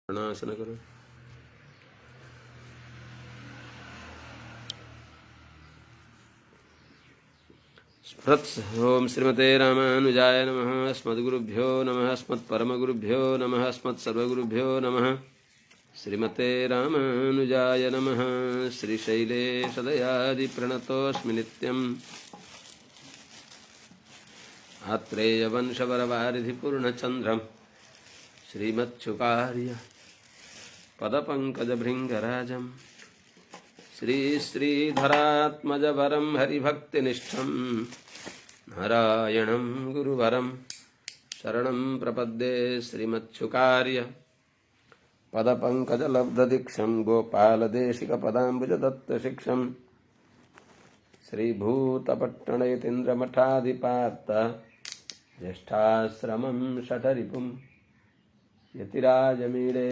प्रणासन करो। ओम श्रीमते रामानुजाय नमः। अस्मद्गुरुभ्यो नमः। अस्मत्परमगुरुभ्यो नमः। अस्मत्सर्वगुरुभ्यो नमः। श्रीमते रामानुजाय नमः। श्रीशैलेशदयादिप्रणतोऽस्मि नित्यम्। आत्रेयवंशवरवारिधिपूर्णचन्द्रम् श्रीमच्छुकार्य पदपङ्कजभृङ्गराजम् श्रीश्रीधरात्मजवरं हरिभक्तिनिष्ठं नारायणं गुरुवरं शरणं प्रपद्ये। श्रीमच्छुकार्य पदपङ्कजलब्धदीक्षं गोपालदेशिकपदाम्बुजदत्तशिक्षं श्रीभूतपट्टणयतीन्द्रमठाधिपात्त ज्येष्ठाश्रमं शठरिपुं यतिराजमीडे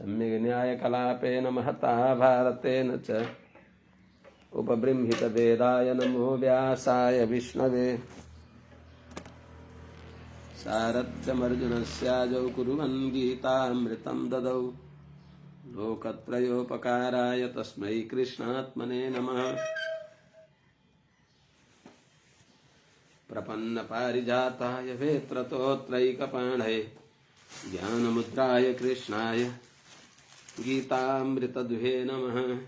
सम्यग् न्यायकलापेन महता भारतेन च उपबृंहितवेदाय नमो व्यासाय विष्णवे। सारथ्यमर्जुनस्याजौ कुर्वन् गीतामृतं ददौ लोकत्रयोपकाराय तस्मै कृष्णात्मने नमः। प्रपन्नपारिजाताय वेत्रतोत्रैकपाणये ज्ञानमुद्राय कृष्णाय गीतामृतदुहे नमः।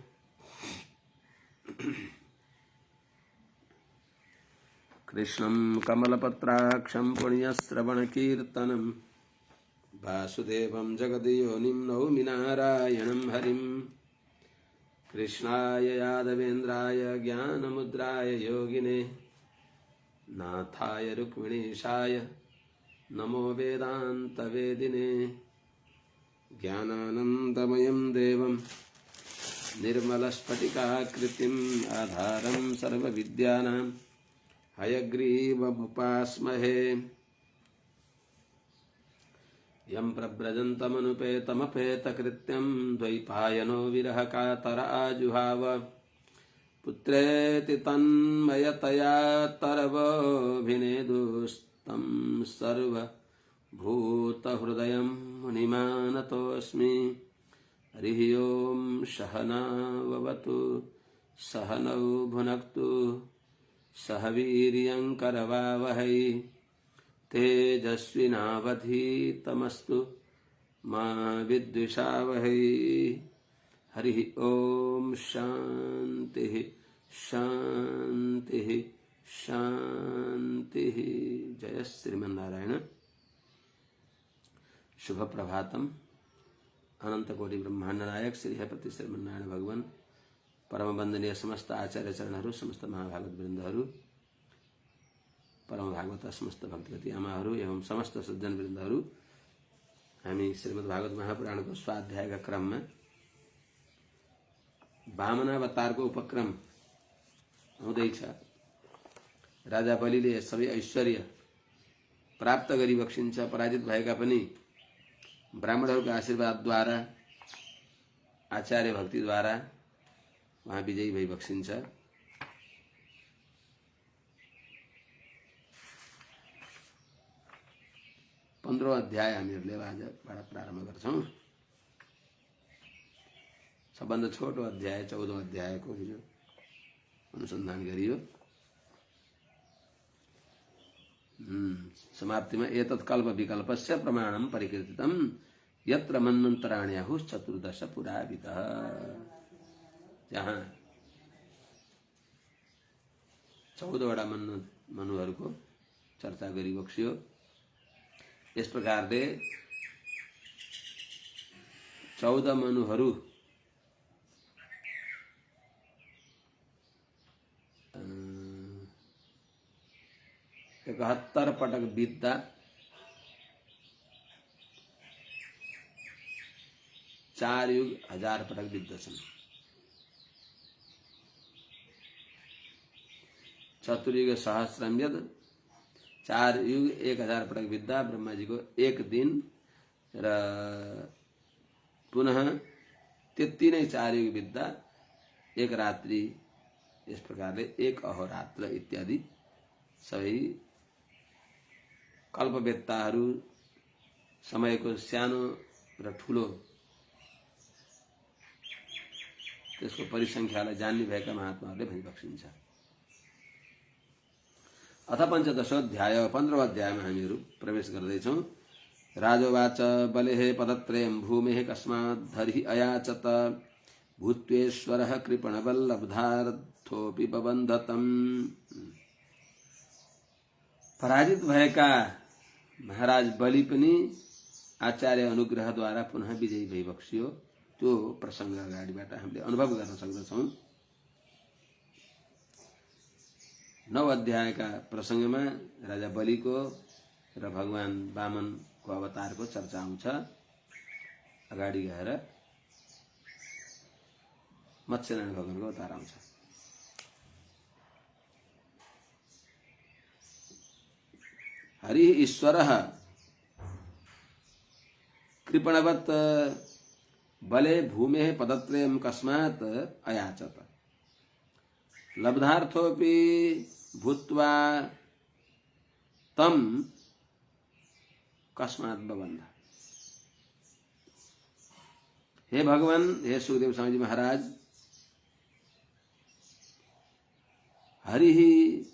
कृष्णं कमलपत्राक्षं पुण्यश्रवणकीर्तनं वासुदेवं जगद्योनिं नौमि नारायणं हरिं। कृष्णाय यादवेन्द्राय ज्ञानमुद्राय योगिने नाथाय रुक्मिणीशाय नमो वेदान्तवेदिने। ज्ञानानन्दमयं देवं निर्मलस्फटिकाकृतिम् आधारं सर्वविद्यानां हयग्रीवमुपास्महे। यं प्रव्रजन्तमनुपेतमपेतकृत्यं द्वैपायनो विरहकातर आजुहाव। पुत्रेति तन्मयतया तरवोऽभिनेदुस्तं सर्वभूतहृदयं मुनिमानतोऽस्मि। हरिः ओं सहनाववतु सहनौ भुनक्तु सह वीर्यं करवावहै तेजस्विनावधीतमस्तु मा विद्विषावहै। हरिः ओं शान्तिः शान्तिः शान्तिः। जय श्रीमन्नारायण। शुभ प्रभातम। अनंत कोटि ब्रह्मांड नायक श्री हरिपति श्रीमन्नारायण भगवान परम वंदनीय समस्त आचार्य चरणहरू, समस्त महाभागवत वृन्दहरू, परम भागवत समस्त भक्तगति आमाहरू एवं समस्त सज्जन वृन्दहरू, हामी श्रीमद् भागवत महापुराणको स्वाध्यायका क्रममा वामनावतारको उपक्रम हुँदैछ। राजा बलिले सबै ऐश्वर्य प्राप्त गरी बक्सिन्छ। पराजित भएका पनि ब्राह्मणहरूको आशीर्वादद्वारा, आचार्य भक्तिद्वारा उहाँ विजयी भई बक्सिन्छ। पन्ध्रौं अध्याय हामीहरूले आजबाट प्रारम्भ गर्छौं। सबभन्दा छोटो अध्याय 14औं अध्यायको हिजो अनुसन्धान गरियो। समाप्तिमा एतत् कल्प विकल्पस्य प्रमाणं परिकीर्तितं यत्र मन्वन्तराण्याहुः चतुर्दश पुरावितः। जहाँ 14वटा मनुहरूको चर्चा गरी बक्सियो। यस प्रकारले 14 मनुहरू 71 पटक बित्दा 4 युग 1000 पटक बित्दछन्। चतुर्युग सहस्रम यद 4 युग 1000 पटक बित्दा ब्रह्माजीको एक दिन र पुनः त्यति नै 4 युग बित्दा एक रात्रि। यस प्रकारले एक अहोरात्र इत्यादि सबै कल्पवेत्ताहरू समयको सानो र ठुलो त्यसको परिसंख्यालाई जान्ने भएका महात्माहरूले भनिबक्सिन्छ। अथ पञ्चदशोऽध्याय 15औं अध्यायमा हामीहरू प्रवेश गर्दैछौँ। राजोवाच बलेः पदत्रयं भूमेः कस्माद्धरिः अयाचत भूत्वेश्वरः कृपणबल्लब्धार्थोऽपि बबन्धतम्। पराजित भएका महाराज बलि पनि आचार्य अनुग्रहद्वारा पुनः विजयी भइबक्सियो। त्यो प्रसङ्ग अगाडिबाट हामीले अनुभव गर्न सक्दछौँ। 9 अध्यायका प्रसङ्गमा राजा बलिको र भगवान वामनको अवतारको चर्चा आउँछ। अगाडि गएर मत्स्यनारायण भगवानको अवतार आउँछ। हरि ईश्वरः कृपणवत् बले भूमेः पदत्रयं कस्मात् अयाचत लब्धार्थोऽपि भूत्वा तम कस्मात् बबन्ध। हे भगवान, हे सुखदेव स्वामी महाराज, हरि ही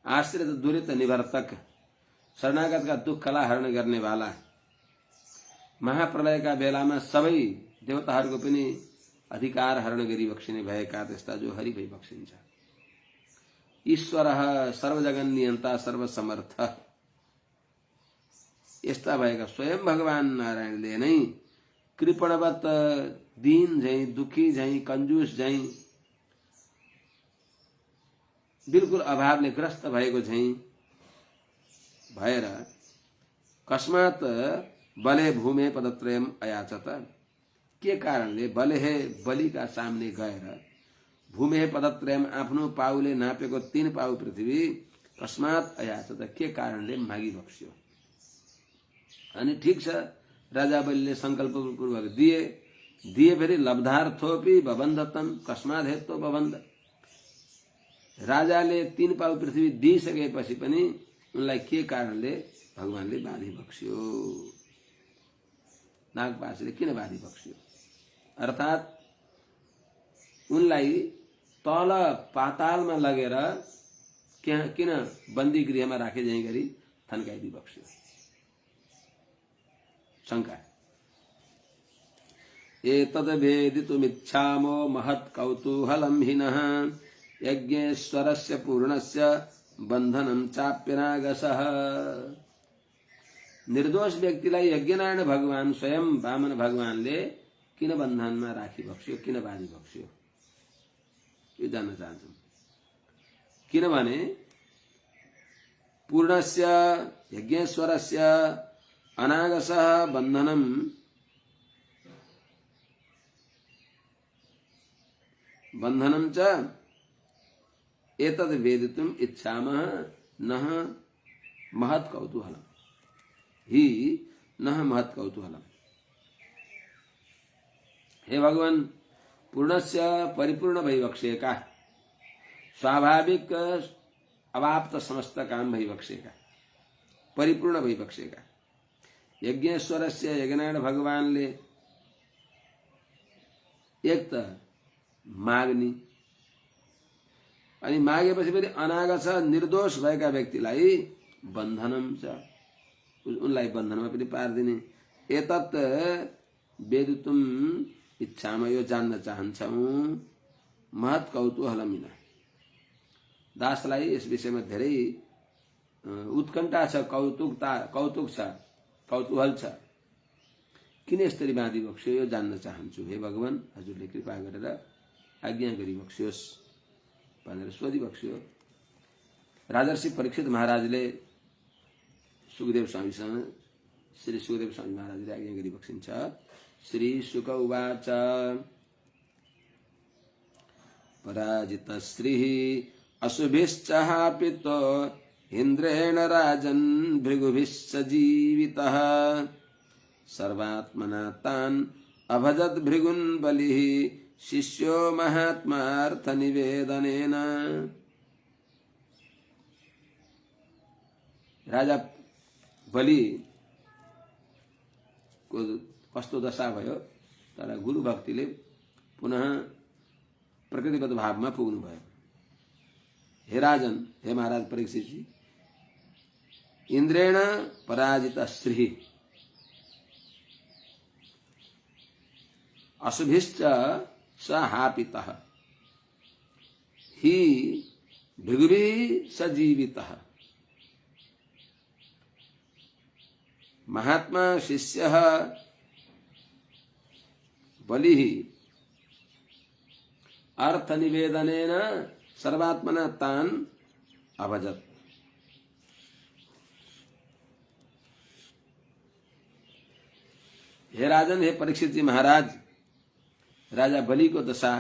आश्रित दुरित निवर्तक, शरणागत का दुःखलाई हरण गर्ने वाला, महाप्रलयका बेलामा सबै देवताहरूको पनि अधिकार हरण गरी बक्सिने भएका त्यस्ता जो हरि भई बक्सिन्छ। ईश्वरः सर्वजगन नियन्ता सर्वसमर्थ, यस्ता भएका स्वयं भगवान नारायणले नै कृपणवत दीन झैं, दुखी झैं, कंजूस झैं, बिल्कुल अभावले ग्रस्त भएको झैं भएर कस्मात् बले भूमे पदत्रयम अयाचत, के कारणले बलिका सामने गएर भूमे पदत्रयम आफ्नो पाउले नापेको 3 पाउ पृथ्वी कस्मात् अयाचत, के कारणले मागी बक्स्यो। अनि ठीक छ, राजा बलिले संकल्पपूर्वक दिए फेरि लब्धार्थोपि बबन्धतम, कस्मात् हेतु बबन्ध, राजाले 3 पाउ पृथ्वी दिइसकेपछि पनि उनलाई के कारणले भगवानले बाँधी बक्स्यो, नागपाशले किन बाँधी बक्स्यो, अर्थात उनलाई तल पातालमा लगेर किन बन्दी गृहमा राखे झैं गरी थन्काइदी बक्स्यो। शंका। एतद् वेदितुमिच्छामो महत् कौतूहलं हिनः यज्ञेश्वरस्य पूर्णस्य बन्धनं चाप्यनागसः। निर्दोष व्यक्तिलाई यज्ञनारायण भगवान स्वयं वामन भगवानले किन बन्धनमा राखी बक्स्यो, किन बाँधी बक्स्यो, यो जान्न चाहन्छौं। किनभने पूर्णस्य यज्ञेश्वरस्य अनागसः बन्धनं च एतद् वेदितुम् इच्छामः नः महत् कौतूहलम् ही नः महत् कौतूहलम्। हे भगवान, पूर्णस्य परिपूर्ण भइबक्सेका, स्वाभाविक अवाप्त समस्त काम भइबक्सेका, परिपूर्ण भइबक्सेका यज्ञेश्वरस्य यज्ञनारायण भगवानले एक त माग्ने, अनि मागेपछि फेरि अनागस निर्दोष भएका व्यक्तिलाई बन्धनम छ, उनलाई बन्धनमा पनि पार्दिने। एतत् वेदितुम इच्छामा, यो जान्न चाहन्छौं। महत् कौतूहलमिन, दासलाई यस विषयमा धेरै उत्कण्ठा छ, कौतुक छ, कौतूहल छ। किन यसरी बाँधी बक्स्यो, यो जान्न चाहन्छु। हे भगवान, हजुरले कृपा गरेर आज्ञा गरी बक्स्योस् भनेर सोधी बक्स्यो। राजर्षि परीक्षित महाराजले सुखदेव स्वामीसँग, श्री सुखदेव स्वामी महाराजले आज्ञा गरी बक्सिन्छ। श्री शुक उवाच पराजित श्रीः अशुभिश्चहापितो इन्द्रेण राजन् भृगुभिश्च जीवितः सर्वात्मना तान् अभजत् भृगुन् बलिः शिष्यो महात्मार्थ निवेदनेन। राजा बलि कस्तो दशा भयो तर गुरु भक्तिले पुनः प्रकृतिगत भावमा पुग्नुभयो। हे राजन, हे महाराज परीक्षित जी, इन्द्रेण पराजित श्री अशुभिश्च स हापितः हि भृगुभिः सजीवितः। महात्मा शिष्यः बलिः अर्थनिवेदनेन सर्वात्मना तान् अभजत। हे राजन, हे परीक्षित जी महाराज, राजा बलि को दशा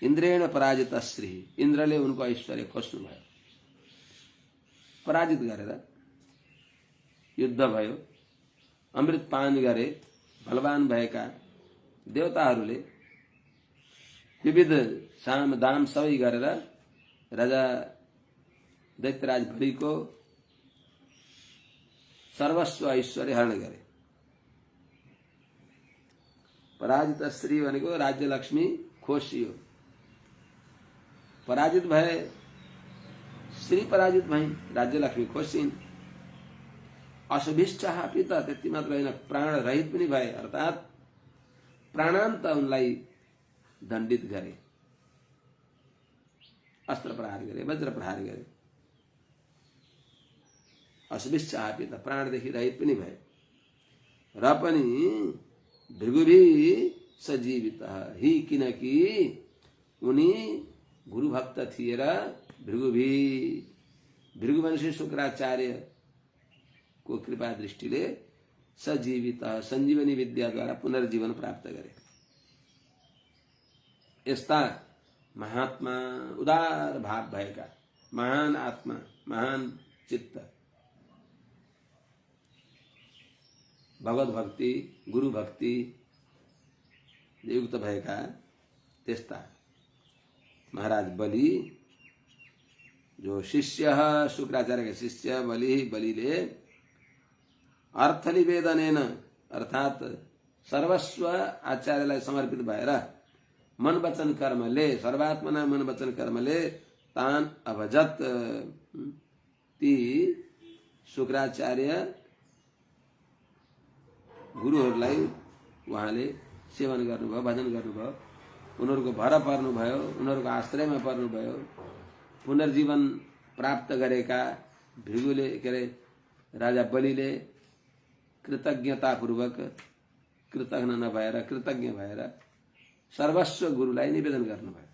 इन्द्रेण पराजित श्री, इन्द्रले उनको ऐश्वर्य खोज्नु भयो, पराजित गरेर युद्ध भयो, अमृत पान गरे, बलवान भएका देवताहरूले विविध साम दाम सबै गरेर राजा दैत्यराज बलिको सर्वस्व ऐश्वर्य हरण गरे। पराजित श्री भनेको राज्य लक्ष्मी खोसियो, पराजित भए श्री पराजित भई, राज्य लक्ष्मी खोसिन्। अशुभिश्च हापित, त्यति मात्र होइन, प्राण रहित पनि भए, अर्थात् प्राणान्त उनलाई दण्डित गरे, अस्त्र प्रहार गरे, वज्र प्रहार गरे। अशुभिश्च हापित, प्राणदेखि रहित पनि भए, र पनि भृगुभिः सजीवित ही, किनकि उनी गुरु भक्त थिए र भृगु वंशी शुक्राचार्य को कृपा दृष्टिले सजीवित संजीवनी विद्या द्वारा पुनर्जीवन प्राप्त गरे। यस्ता महात्मा, उदार भाव भएका, महान आत्मा, महान चित्त, भगवत भक्ति, गुरु भक्ति युक्त भएका त्यस्ता महाराज बलि, जो शिष्य शुक्राचार्य का शिष्य बलिले अर्थनिवेदनेन, अर्थात सर्वस्व आचार्यलाई समर्पित भएर मन वचन कर्मले, सर्वात्मना मन वचन कर्मले तान अभजत, ती शुक्राचार्य गुरुहरूलाई उहाँले सेवन गर्नुभयो, भजन गर्नुभयो, उनीहरूको भर पर्नुभयो, उनीहरूको आश्रयमा पर्नुभयो। पुनर्जीवन प्राप्त गरेका भृगुले, के अरे राजा बलिले कृतज्ञतापूर्वक, कृतज्ञ नभएर कृतज्ञ भएर सर्वस्व गुरुलाई निवेदन गर्नुभयो।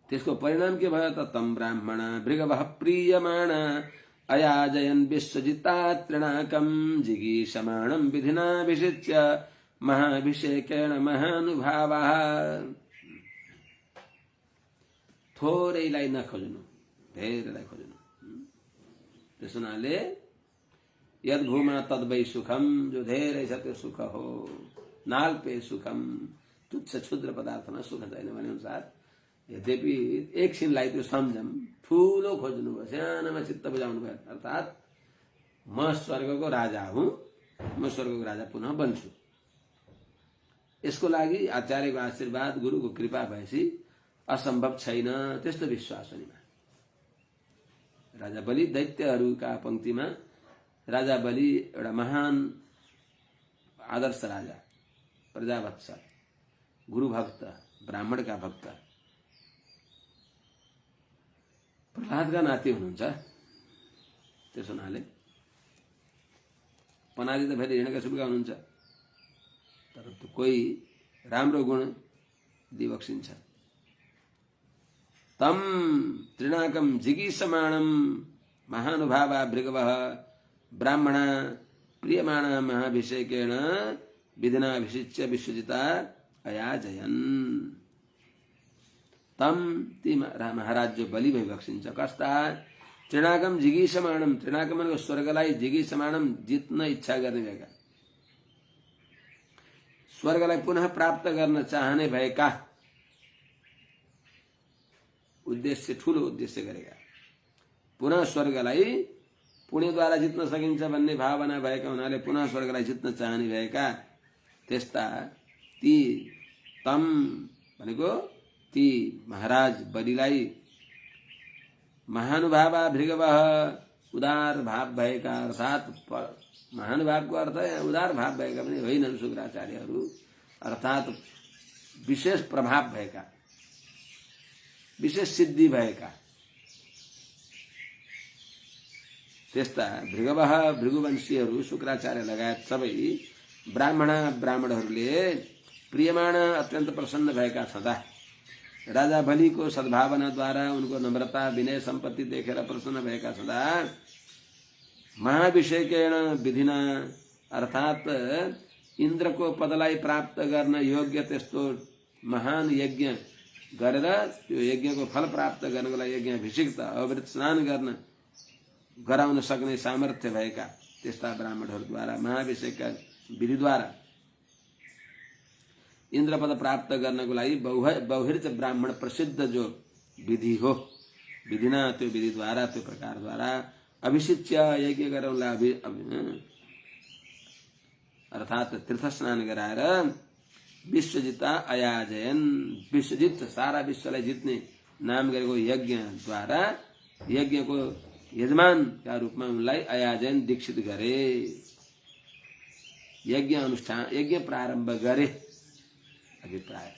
त्यसको परिणाम के भयो त? तम ब्राह्मण भृगवः प्रीयमाण अयाजयन् विश्वजिता तृणाकं जिगीषमाणं विधिना विषिच्य महाभिषेकेण महानुभावः। थोरैलाई नखोज्नु, धेरैलाई खोज्नु। त्यस हुनाले यद भूमा तद वै सुखम, जो धेरै छ त्यो सुख हो। नाल्पे सुखम, तुच्छ क्षुद्र पदार्थमा सुख छैन भने अनुसार यद्यपि एकछिनलाई त्यो सम्झम, ठूलो खोज्नु भयो, सानोमा चित्त बुझाउनु भयो, अर्थात् म स्वर्गको राजा हुँ, म स्वर्गको राजा पुनः बन्छु। यसको लागि आचार्यको आशीर्वाद, गुरुको कृपा भएपछि असम्भव छैन, त्यस्तो विश्वास उनीमा। राजा बलि दैत्यहरूका पंक्तिमा राजा बलि एउटा महान आदर्श राजा, प्रजावत्सल, गुरु भक्त, ब्राह्मण का भक्त, प्रहलादका नाति हुनुहुन्छ। त्यसो हुनाले पनाजी त फेरि हिँडेका हुनुहुन्छ, तर कोही राम्रो गुण दिबक्सिन्छ। तम तृणाकम जिगीषमाणं महानुभावा भृगवः ब्राह्मणा प्रियमाणा महाभिषेकेण विधिना विशिच्य विश्वजिता अयाजयन्। तम ती महाराज जो बलि भई बक्सिन्छ। कस्ता? तृणाकम जिगीषमाणम, तृणाकम भनेको स्वर्गलाई, जिगीषमाणम जित्न इच्छा गर्ने भएका, स्वर्गलाई पुनः प्राप्त गर्न चाहने भएका, उद्देश्य ठूलो उद्देश्य गरेका, पुनः स्वर्गलाई पुण्यद्वारा जित्न सकिन्छ भन्ने भावना भएका हुनाले पुनः स्वर्गलाई जित्न चाहने भएका त्यस्ता ती तम भनेको ती महाराज बलिलाई महानुभावा भृगवः उदार भाव भएका अर्थात महानुभावको अर्थ उदार भाव भएका पनि होइनन् शुक्राचार्यहरू अर्थात विशेष प्रभाव भएका विशेष सिद्धि भएका त्यस्ता भृगवः भृगुवंशीहरू शुक्राचार्य लगायत सबै ब्राह्मणहरूले प्रियमाण अत्यन्त प्रसन्न भएका छँदा राजा बलिको सद्भावनाद्वारा उनको नम्रता विनय सम्पत्ति देखेर प्रसन्न भएका छँदा महाभिषेकेण विधिना अर्थात इन्द्रको पदलाई प्राप्त गर्न योग्य त्यस्तो महान यज्ञ गरेर त्यो यज्ञको फल प्राप्त गर्नको लागि यज्ञाभिषिक्त अवृत स्नान गर्न गराउन सक्ने सामर्थ्य भएका त्यस्ता ब्राह्मणहरूद्वारा महाभिषेकका विधिद्वारा इन्द्रपद प्राप्त गर्नको लागि बौहिर्च ब्राह्मण प्रसिद्ध जो विधि हो विधिना त्यो विधिद्वारा त्यो प्रकारद्वारा अभिषिच्य यज्ञ गराउनलाई अर्थात तीर्थ स्नान गराएर विश्वजिता अयाजयन विश्वजित सारा विश्वलाई जित्ने नाम गरेको यज्ञद्वारा यज्ञको यजमानका रूपमा उनलाई अयाजयन दीक्षित गरे यज्ञ अनुष्ठान यज्ञ प्रारम्भ गरे अभिप्राय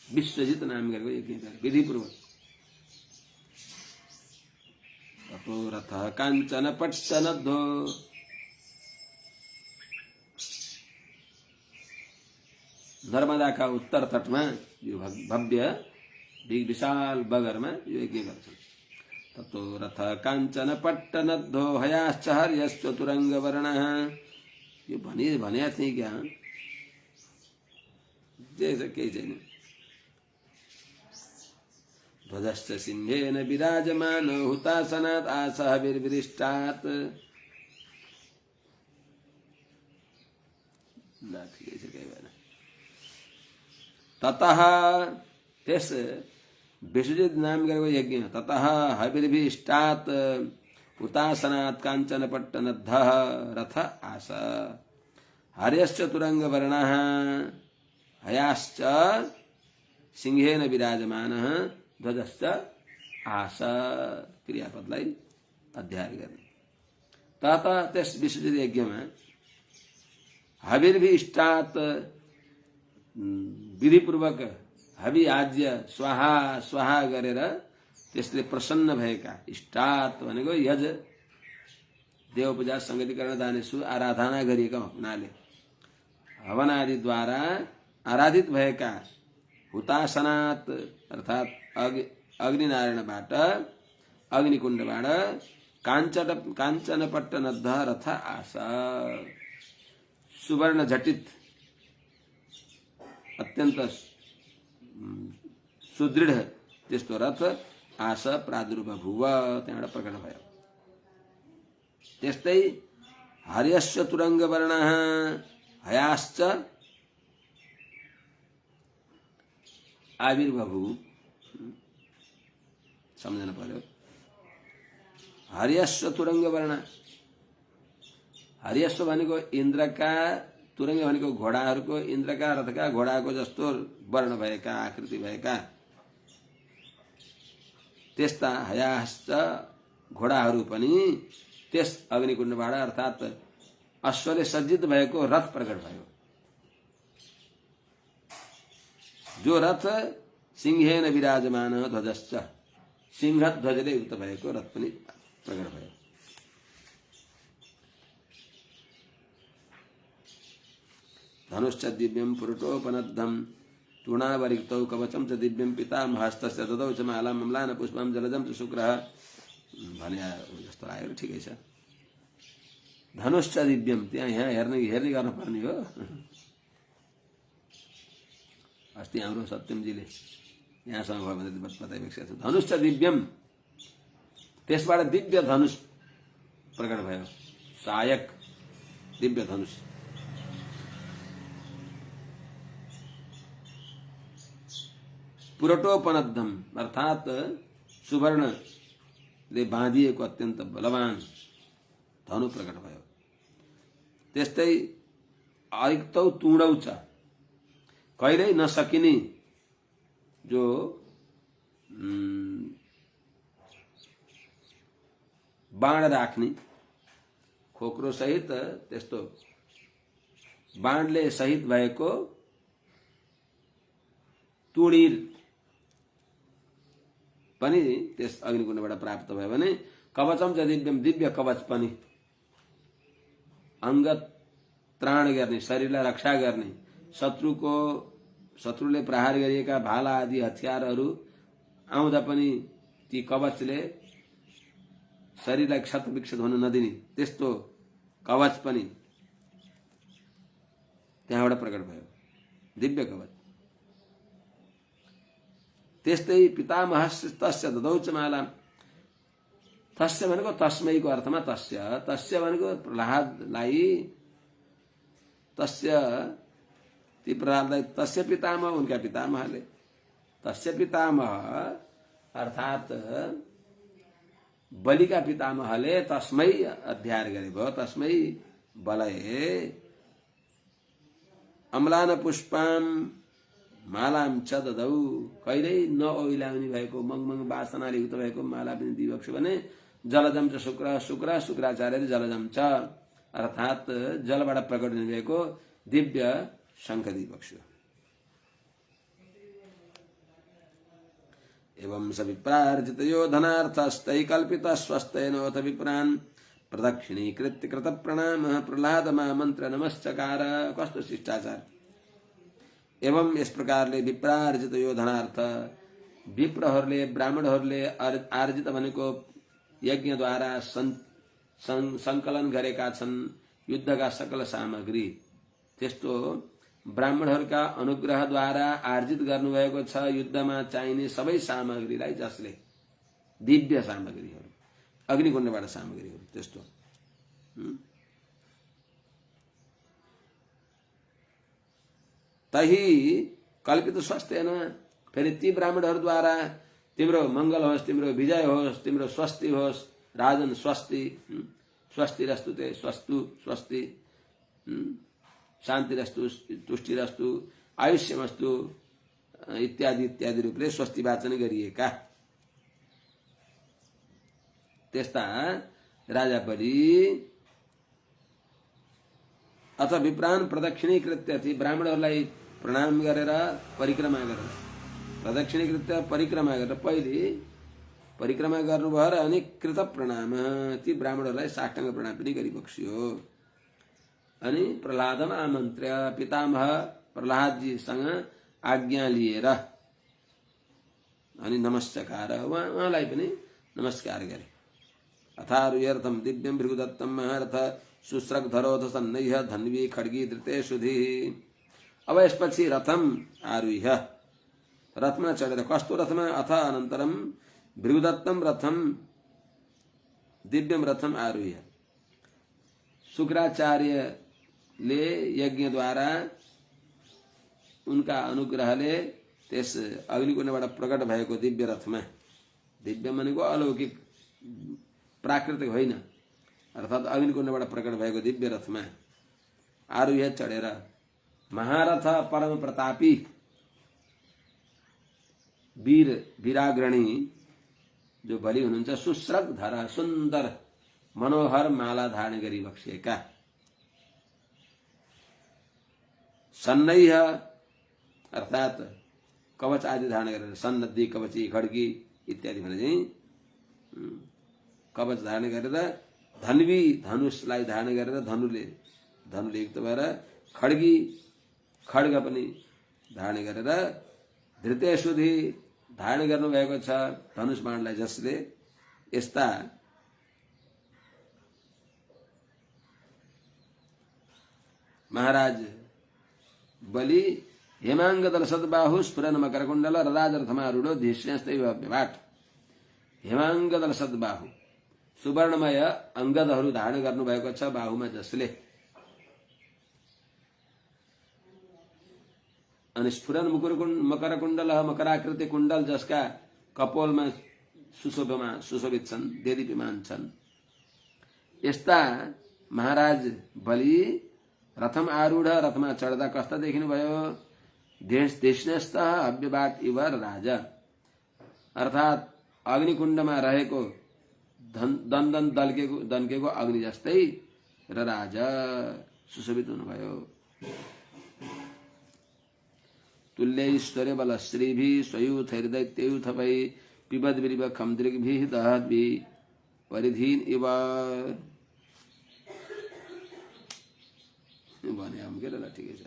विश्वजित नाम गरेको यज्ञ गरे विधिपूर्वक ततो रथः काञ्चन पट्टनद्धो नर्मदा का उत्तर तटमा यो भव्य विशाल बगरमा यो यज्ञ गर्छन् ततो रथ काञ्चन पट्टनद्धो हयाश्च हर्यश्च तुरंग वर्णः यो भने थिए क्या जैसे केही छैन ध्वजश्च सिंहेन विराजमान हुतासनात् आसः विर्विरिष्टात् ना ठिकै छ केही भएन ततः त्यस विश्वजित नाम गरेको यज्ञ ततः हविर्भिष्टात् हुतासनात् काञ्चन पट्टनद्धः रथ आस हर्यश्च तुरंग वर्णः हयाश्च सिंहेन विराजमानः ध्वजश्च आस क्रियापदलाई अध्याय गर्ने ततः त्यस विश्वजित यज्ञमा हविर्भिष्टात् विधिपूर्वक हवि आज्य स्वाहा स्वाहा गरेर त्यसले प्रसन्न भएका इष्टात् भनेको यज देव पूजा संगतिकरण दानेसु आराधना गरिएका हुनाले हवन आदिद्वारा आराधित भएका हुतासनात् अर्थात अग्निनारायणबाट अग्निकुण्डबाट काञ्चनपट्टनद्ध रथ आस सुवर्ण झटित अत्यन्त सुदृढ त्यस्तो रथ आस प्रादुर्बभुव त्यहाँबाट प्रकट भयो त्यस्तै हर्यश्च तुरंग वर्णः हयाश्च आविर्बभु सम्झन पर्यो हर्यश्व तुरंग वर्ण हर्यश्व भनेको इन्द्रका तुरंग भनेको घोडाहरूको इन्द्रका रथका घोडाको जस्तो वर्ण भएका आकृति भएका त्यस्ता हयाश्च घोडाहरू पनि त्यस अग्निकुण्डबाट अर्थात अश्वले सज्जित भएको रथ प्रकट भयो जो रथ सिंहेन विराजमान ध्वजश्च सिंह ध्वजले युक्त भएको रथ पनि प्रकट भयो धनुश्च दिव्यं पुरुषोपनद्धं तूणावरिक्तौ कवचं च दिव्यं पितामहस्तस्य ददौ च मालां मम्लान पुष्पं जलजं च शुक्रः भने जस्तो आयो ठिकै छ धनुश्च दिव्यं त्यहाँ यहाँ हेर्ने गर्न पर्ने हो अस्ति हाम्रो सत्यमजीले यहाँसम्म भयो भने बताइसकेको छ धनुश्च दिव्यम त्यसबाट दिव्य धनुष प्रकट भयो सहायक दिव्य धनुष पुरटोपनद्धम अर्थात सुवर्ण ले बाँधिएको अत्यन्त बलवान धनु प्रकट भयो। त्यस्तै अरिक्तौ तुडौ छ, कहिल्यै नसकिने जो बाण राख्ने खोक्रो सहित त्यस्तो बाणले सहित भएको तुणीर पनि त्यस अग्निकुण्डबाट प्राप्त भयो भने कवचम च दिव्यम, दिव्य कवच पनि अंग त्राण गर्ने, शरीरलाई रक्षा गर्ने, शत्रुले प्रहार गरिएका भाला आदि हतियारहरू आउँदा पनि ती कवचले शरीरलाई क्षत विक्षत हुन नदिने त्यस्तो कवच पनि त्यहाँबाट प्रकट भयो, दिव्य कवच। त्यस्तै पितामहस्य तस्य ददौ च माला, तस्य भनेको तस्मैको अर्थमा तस्य भनेको प्रहलादलाई, ती प्रहलादलाई तस्य पितामह, उनका पितामहले, तस्य पितामह अर्थात बलिका पितामहले तस्मै अध्याय गरेको, तस्मै बलये अम्लान पुष्पाम मालाम च ददौ, कहिल्यै नओइलाउने भएको मङमङ वासनाले युक्त भएको माला पनि दिइबक्स्यो भने जलजम च शुक्राचार्य जलजम च अर्थात जलबाट प्रकट हुने भएको दिव्य शंख दिइबक्स्यो। एवं स विप्रार्जितयो धनार्थस्तै कल्पित स्वस्तेनोऽथ विप्रान् प्रदक्षिणीकृत्य कृत प्रणामः प्रह्लाद मामन्त्र नमश्चकार। कस्तो शिष्टाचार। एवं यस प्रकारले विप्रार्जित यो धनार्थ, विप्रहरूले ब्राह्मणहरूले आर्जित भनेको यज्ञद्वारा संकलन गरेका छन् युद्धका सकल सामग्री, त्यस्तो ब्राह्मणहरूका अनुग्रहद्वारा आर्जित गर्नुभएको छ युद्धमा चाहिने सबै सामग्रीलाई, जसले दिव्य सामग्रीहरू, अग्निकुण्डबाट सामग्रीहरू, त्यस्तो तही कल्पित स्वास्थ्यन, फेरि ती ब्राह्मणहरूद्वारा तिम्रो मंगल होस्, तिम्रो विजय होस्, तिम्रो स्वस्ति होस्, राजन स्वस्ति, स्वस्तिरस्तु ते स्वस्तु स्वस्ति, शान्तिरस्तु तुष्टिरस्तु आयुष्यमस्तु इत्यादि इत्यादि रूपले स्वस्ति वाचन गरिएका त्यस्ता राजा बलि अथ विप्रान प्रदक्षिणीकृत्य, ती ब्राह्मणहरूलाई प्रणाम गरेर परिक्रमा गरेर, प्रदक्षिणीकृत्य परिक्रमा गरेर, पहिले परिक्रमा गर्नुभयो र अनि कृत प्रणाम, ती ब्राह्मणहरूलाई साष्टाङ्ग प्रणाम पनि गरिबक्स्यो। अनि प्रह्लादमा आमन्त्र्य, पितामह प्रह्लादजीसँग आज्ञा लिएर अनि नमस्कार, उहाँलाई पनि नमस्कार गरे। अथारुह्यर्थम दिव्यम भृगुदत्तम महारथ सुश्रगधरोध सन्नह्य धन्वी खड्गी धृते सुधी। अब यसपछि रथम आरुह्य, रथमा चढेर, कस्तो रथमा, अथ अनन्तरम भृगुदत्तम रथम दिव्यम रथम आरुह्य, शुक्राचार्यले यज्ञद्वारा उनका अनुग्रहले त्यस अग्निकुण्डबाट प्रकट भएको दिव्य रथमा, दिव्य भनेको अलौकिक प्राकृतिक होइन, अर्थात अग्निकुण्डबाट प्रकट भएको दिव्य रथमा आरुह्य चढेर महारथ परम प्रतापी वीर वीराग्रणी जो बलि हुनुहुन्छ, सुश्रग धर, सुन्दर मनोहर माला धारण गरी बक्सिएका, सन्नह्य अर्थात कवच आदि धारण गरेर, सन्नद्धि कवची खड्गी इत्यादि भने चाहिँ कवच धारण गरेर, धन्वी धनुषलाई धारण गरेर, धनुले युक्त भएर, खड्गी खड्ग पनि धारण गरेर, धृतेशुधि धारण गर्नुभएको छ धनुष बाणलाई, जसले यस्ता महाराज बलि हेमाङ्गदल सद्बाहु स्फुरन मकरकुण्डल रराजरथमारूढो धीष्यस्तैव विभाट। हेमाङ्गदल सद्बाहु, सुवर्णमय अंगदहरू धारण गर्नुभएको छ बाहुमा, जसले अनि स्फुरन मकरकुण्डल, मकराकृति कुण्डल, जसका कपोलमा सुशोभित छन्, देदीप्यमान छन्। यस्ता महाराज बलि रथम आरूढ, रथमा चढ्दा कस्ता देखिनुभयो? देशनेस्त हव्यबाट इव राजा, अर्थात् अग्निकुण्डमा रहेको दन्दन दन्केको अग्नि जस्तै र राजा सुशोभित हुनुभयो। तुल्यैश्वर्य बल श्रीभिः स्वयूथैर्दैत्ययूथपै पिबद्भिरिव खमदृग्भिः दहद्भिः परिधीन इव। भने हम के ल ठिकै छ।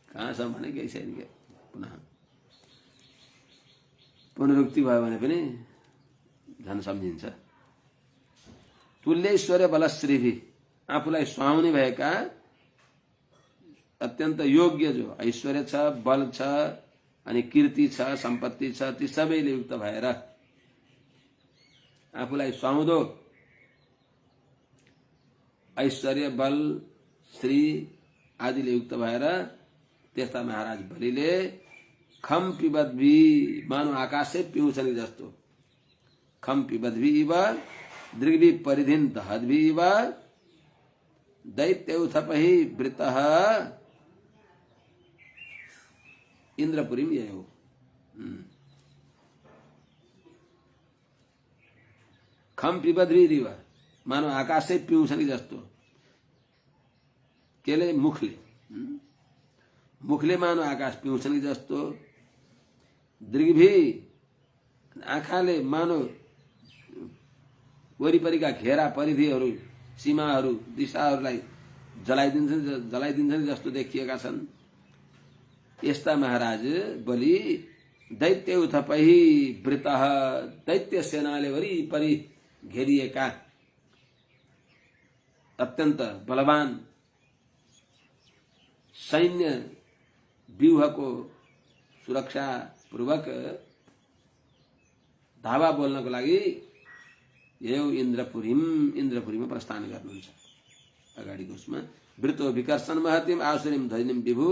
कहाँसम्म भने केही छैन के, पुनः पुनरुक्ति भयो भने पनि झन् सम्झिन्छ। तुल्यैश्वर्य बलश्रीभि, आफूलाई सुहाउने भएका अत्यन्त योग्य जो ऐश्वर्य छ, बल छ, अनि कीर्ति छ, सम्पत्ति छ, ती सबैले युक्त भएर आफूलाई सुहाउँदो ऐश्वर्य बल श्री आदिले युक्त भएर त्यस्ता महाराज बलिले खम पिबद्भि, मानव आकाशै पिउँछन् जस्तो, खम पिबद्भि इव दृग्भि परिधिन दहद्भि इव दैत्यौथपहि वृतः इन्द्रपुरीम ययौ। खम पिबद्भि इव, मानव आकाशै पिउँछन् जस्तो, केले? मुखले, मुखले मानव आकाश पिउँछन् जस्तो, दृग्भि आँखाले मानव वरिपरिका घेरा परिधिहरू, सीमाहरू, दिशाहरूलाई जलाइदिन्छन् जस्तो देखिएका छन्। यस्ता महाराज बलि दैत्यौथपहि वृतः, दैत्य सेनाले वरिपरि घेरिएका अत्यन्त बलवान सैन्य व्यूहको सुरक्षा पूर्वक धावा बोल्नको लागि यो इन्द्रपुरीमा प्रस्थान गर्नुहुन्छ। अगाडिको उसमा वृतो विकर्षण महतिम आसुरीम ध्वजिनिम विभु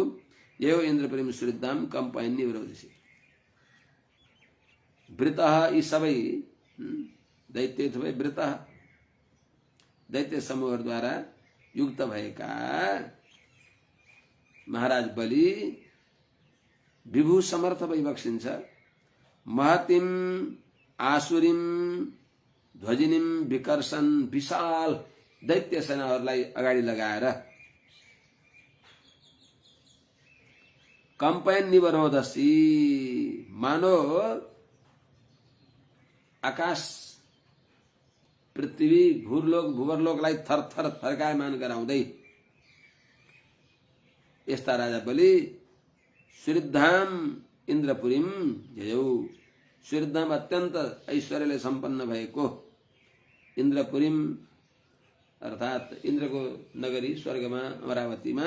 यो इन्द्रपुरीम सुहृदाम कम्पयन्नि विरोधिसी। वृतः, यी सबै दैत्य थुप्रै वृतः, दैत्य समूहद्वारा युक्त भएका महाराज बलि विभु समर्थ भई बक्सिन्छ। महतिम आसुरीम ध्वजिनिम विकर्षण, विशाल दैत्य सेनाहरूलाई अगाडि लगाएर कम्पयन निवरोधसी, मानो आकाश पृथ्वी भूवर्लोकलाई थरथर फर्कायमान गराउँदै यस्ता राजा बलि सुहृद्धाम इन्द्रपुरीम जयौ, सुहृद्धाम अत्यन्त ऐश्वर्यले सम्पन्न भएको इन्द्रपुरीम अर्थात् इन्द्रको नगरी स्वर्गमा अमरावतीमा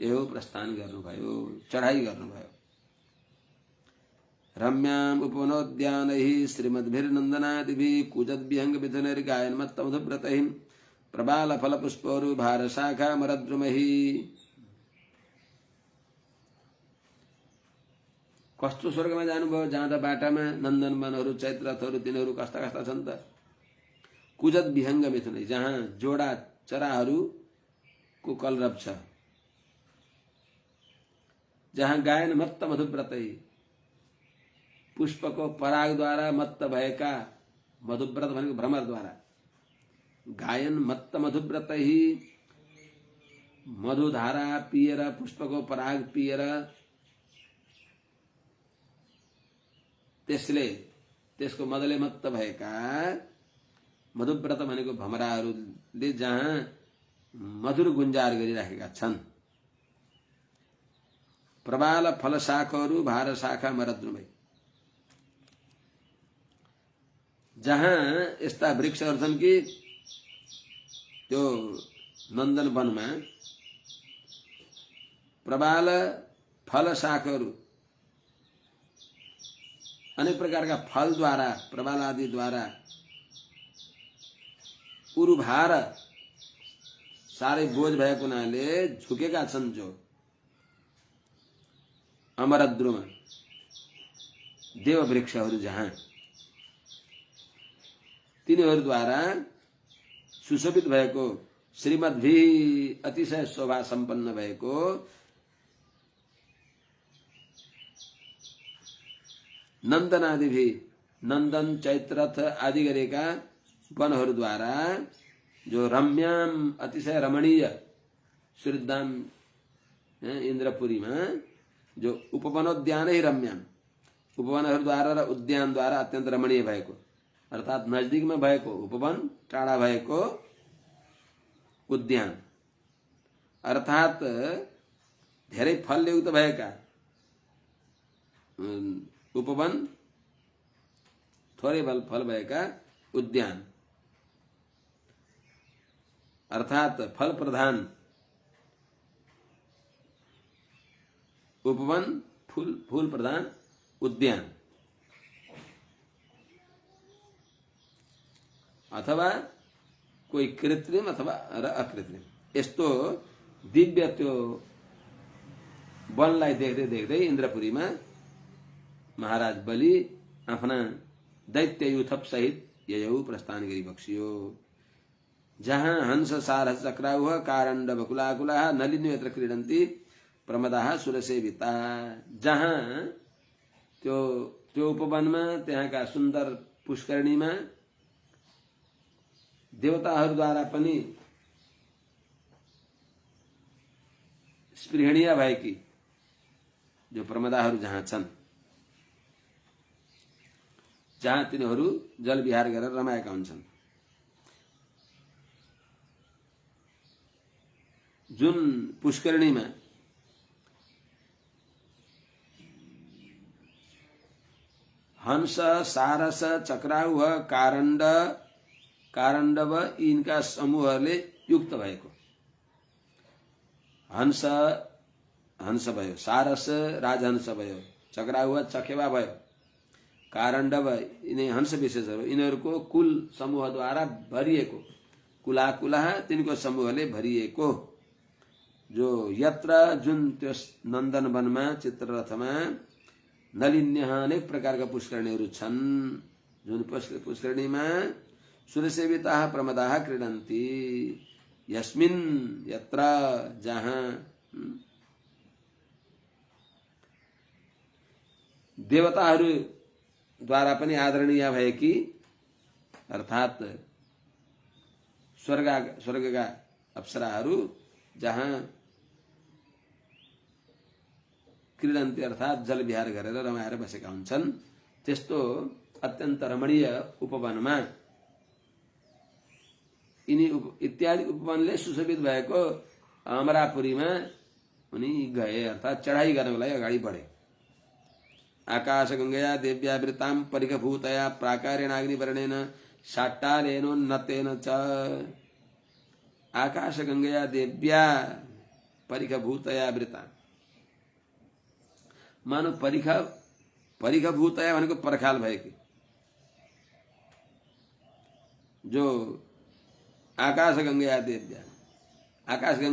यो प्रस्थान गर्नुभयो, चढाई गर्नुभयो। रम्याम उपवनोद्यानैः श्रीमद्भिर्नन्दनादिभिः कूजद्विहंग मिथुनैर्गायन्मत्तमधुव्रतैः प्रबाल फलपुष्पौरु भारशाखा मरद्रुमैः। कस्तो स्वर्गमा जानुभयो? जाँदा बाटामा नन्दन वनहरू, चैत्रथहरू, तिनीहरू कस्ता कस्ता छन् त? कुजत विहंग मिथुनै, जहाँ जोडा चराहरूको कलरव छ, जहाँ गायन मत्त मधुव्रतै, पुष्पको परागद्वारा मत्त भएका, मधुव्रत भनेको भ्रमरद्वारा, गायन मत्त मधुव्रतै, मधुधारा पिएर, पुष्पको पराग पिएर त्यसको मदले मत्त भएका मधुव्रत भनेको भमराहरूले जहाँ मधुर गुन्जार गरिराखेका छन्। प्रबाल फल शाखाहरू भार शाखा मरद्रुमै, जहाँ यस्ता वृक्षहरू छन् कि त्यो नन्दन वनमा प्रबाल फल शाखाहरू, अनेक प्रकारका फलद्वारा, प्रबाल आदि द्वारा उरुभार साह्रै बोझ भएको हुनाले झुकेका छन् जो अमरद्रुम, देव वृक्षहरू जहाँ तिनीहरूद्वारा सुशोभित भएको श्रीमद्भी अतिशय शोभा सम्पन्न भएको नन्दनादिभि नन्दन चैत्रथ आदि गरेका वनहरूद्वारा जो रम्याम अतिशय रमणीय सूर्यधाम इन्द्रपुरीमा जो उपवनोद्यानै रम्याम उपवनहरूद्वारा र उद्यानद्वारा अत्यन्त रमणीय भएको अर्थात् नजदिकमा भएको उपवन टाढा भएको उद्यान अर्थात् धेरै फलयुक्त भएका उपवन थोरै फल भएका उद्यान अर्थात् फल प्रधान उपवन फूल प्रधान उद्यान अथवा कोही कृत्रिम अथवा अकृत्रिम यस्तो दिव्य त्यो वनलाई देख्दै देख्दै इन्द्रपुरीमा महाराज बलि आफ्ना दैत्य युथप सहित ययौ प्रस्थान गरी बक्सियो जहाँ हंस सारस चक्राउह कारण्ड बकुलाकुला नलिन्यो यत्र क्रीडन्ति प्रमदाः सुरसेविता जहाँ त्यो उपवनमा त्यहाँका सुन्दर पुष्करणीमा देवताहरूद्वारा पनि स्पृहणीय भएकी जो प्रमदाहरू जहाँ छन् जहाँ तिनीहरू जल विहार गरेर रमाएका हुन्छन् जुन पुष्करणीमा हंस सारस चक्राउह कारण्डव यिनका समूहहरूले युक्त भएको हंस भयो सारस राजहंस भयो चक्राउह चखेवा भयो कारण्डव यिनै हंस विशेषहरू यिनीहरूको कुल समूहद्वारा भरिएको कुलाकुला तिनको समूहले भरिएको जो यत्र जुन त्यो नन्दन वनमा चित्ररथमा नलिन्य अनेक प्रकारका पुष्करणीहरू छन् जुन पुष्करणीमा सुरसेविताः प्रमदाः क्रीडन्ति यस्मिन् यत्र जहाँ देवताहरू द्वारा पनि आदरणीय भएकी अर्थात् स्वर्गका अप्सराहरू जहाँ क्रीडन्ति अर्थात् जल विहार गरेर रमाएर बसेका हुन्छन् त्यस्तो अत्यन्त रमणीय उपवनमा यिनी इत्यादि उपवनले सुशोभित भएको अमरापुरीमा उनी गए अर्थात् चढाई गर्नको लागि अगाडि बढे आकाश गंगया देव्या वृतां परिखभूतया प्राकारेण अग्निवर्णेन शाट्टालेनोन्नतेन च आकाश गंगया देव्या परिखभूतया वृता मानो परिखभूतया भनेको पर्खाल भएकी जो आकाश गंगया देव्या आकाश गंगा